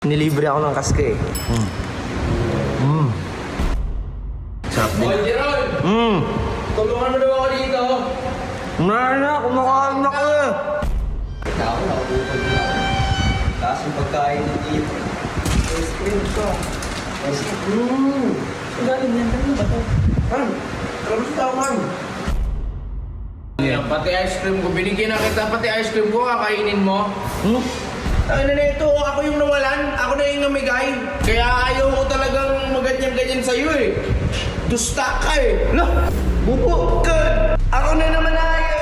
Nilibre ako ng kaske eh. Sarap din. Hoy, Jeron! Tulungan mo daw ako dito. Na, kumakain na ko eh. Ako, nakabukod na ako. Taas yung pagkain dito. Ice cream ko. Ice cream. Ang galing yan. Ano ba ito? Man, kamusta ako, man? Pati ice cream ko. Binigyan na kita pati ice cream ko. Kakainin mo. Ano na ito? Ako yung nawalan. Ako na yung namigay. Kaya ayaw ko talagang maganyan-ganyan sa'yo eh. Dusta ka eh. No! Bubo! Good! Ako na naman ayaw.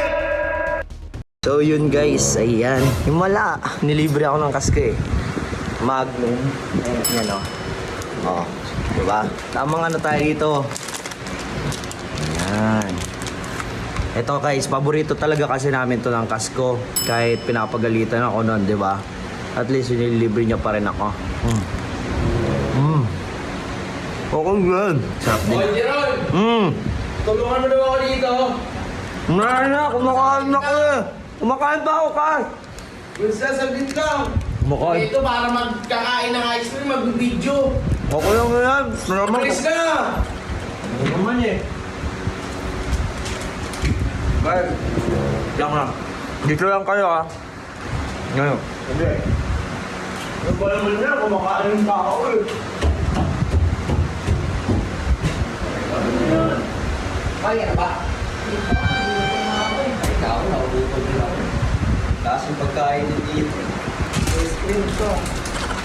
So yun guys, ayan. Himala. Nilibre ako ng kaske eh. Magnum. Ayan, yan o. Oh. Diba? Tamang ano tayo dito. Ayan. Ito guys, paborito talaga kasi namin to ng kasko. Kahit pinapagalitan ako nun, diba? At least nililibre niya pa rin ako. Okay, good. Sarap din. Hoy, Jeron! Tulungan mo daw ako dito. Na, kumakain na ko eh. Kumakain pa ako, Kai. Basta saglit lang. Kumakain. Ito para magkakain ng ice cream, mag-video. Okay lang yan. Salamat. Please ka na. Ano naman eh. Kai, lang na. Dito lang kayo ah. Ngayon. Hindi. Ano ba naman yan? Kumakain pa ako eh. Kaya na ba? Ikaw, nakabukod na ako. Taas yung pagkain dito. Ice cream ko.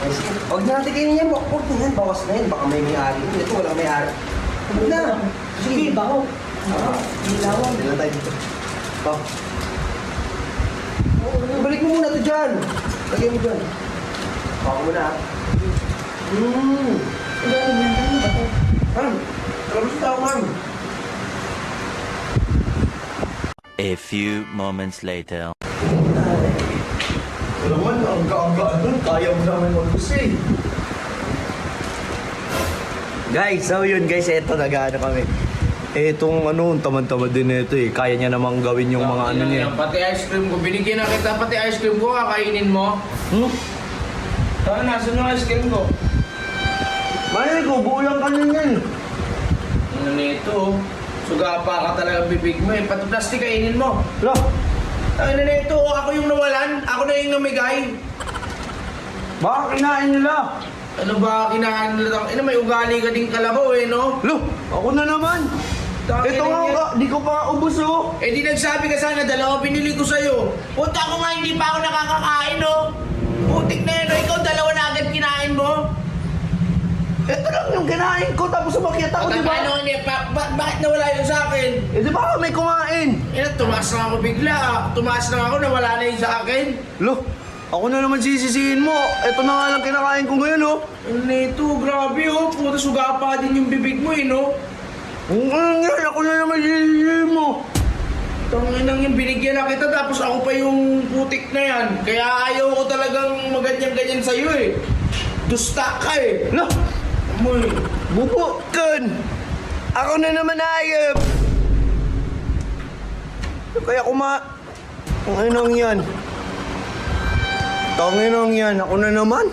Ice cream. Huwag na natin kainin yan. Huwag na yan. Bawas na yan. Baka may may-ari. Ito walang may-ari. Huwag na. Sige, bako. Ilawan. Ilan tayo dito. Oh. Balik mo muna ito dyan. Lagay mo dyan. Bako muna ah. Ang galing yan. Ano ba ito? Man, kamusta ako, man? A few moments later. Alam mo, ang gaan-gaan nun. Kaya mo naman mag-usay. Guys, so yun guys, eto nag-ano kami. Etong ano, tamad-tamad din ito eh. Kaya niya namang gawin yung mga ano niya. Pati ice cream ko. Binigyan na kita pati ice cream ko. Kakainin mo. Saan nasan yung ice cream ko? May ko, bulang ka niyan. Ano nito? Suga pa ka talaga bibig mo eh. Pati plastic kainin mo. Lo, Ano nito? Ako yung nawalan. Ako na yung namigay. baka kinain nila. Ano ba kinahan nila? May ugali ka din kalabaw eh, no? Lo, ako na naman. Tangin Ito na yan. nga, di ko pa ubus oh. Eh di nagsabi ka sana, dalawa pinili ko sa'yo. Punta ko nga, hindi pa ako nakakakain, no? Putik na yun, no? Ikaw dalawa na agad kinain mo. Ito lang yung kinain ko, tapos umakyat ako, di ba? Paano hindi? Bakit nawala yun sa akin? Eh, di ba may kumain? Eh, tumaas na ako bigla. Tumaas na ako, nawala na yun sa akin. Lo, ako na naman sisisihin mo. Ito na nga lang kinakain ko ngayon oh. Ano nito? Grabe, oh. Puta, suga pa din yung bibig mo, eh, no? Ako na naman sisisihin mo. Tanginang yung binigyan na kita, tapos ako pa yung putik na yan. Kaya ayaw ko talagang maganyan-ganyan sa'yo, eh. Dusta ka, eh. Lo, Amoy. bubo kan. Ako na naman ayop. Kaya kung anong yan. Tanginang yan, ako na naman.